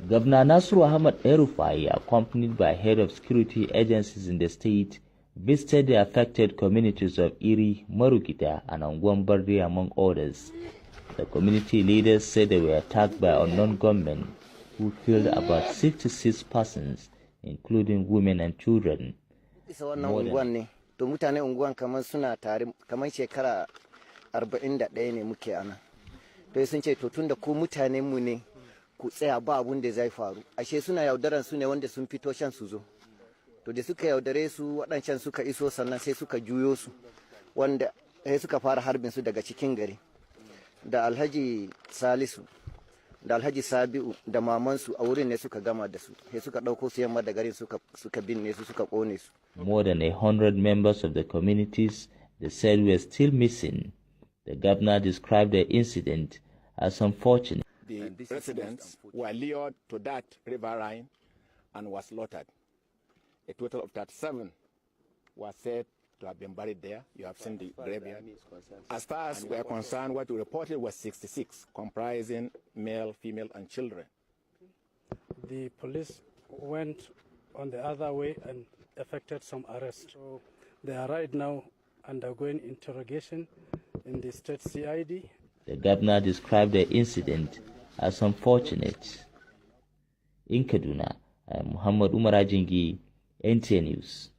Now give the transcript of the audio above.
Governor Nasru Ahmad El-Rufai, accompanied by head of security agencies in the state, visited the affected communities of Iri, Marugita, and Angwan Bardi, among others. The community leaders said they were attacked by unknown gunmen who killed about 66 persons, including women and children. To mutane unguwan kamar suna tare kamar shekara 41 ne muke ana. To sun ce to tunda ku mutanen mu ne ku tsaya ba abun da zai faru. Ashe suna yaudaran su ne wanda sun fito shan su zo. To da suka yaudare su waɗancan suka iso sannan sai suka juyo su wanda sai suka fara harbin su daga cikin gari. Da Alhaji Salisu da Alhaji Sabi'u da mamansu a wurin ne suka gama da su. Sai suka ɗauko su yamma da garin suka binne su suka ƙone su. More than 100 members of the communities they said were still missing. The governor described the incident as unfortunate. The residents were lured to that riverine and were slaughtered. A total of 37 were said to have been buried there. You have seen the graveyard. As far as we are concerned, what we reported was 66, comprising male, female, and children. The police went on the other way and effected some arrests. So they are right now undergoing interrogation in the state CID. The governor described the incident as unfortunate. In Kaduna, I am Muhammad Umar Ajingi, NTA News.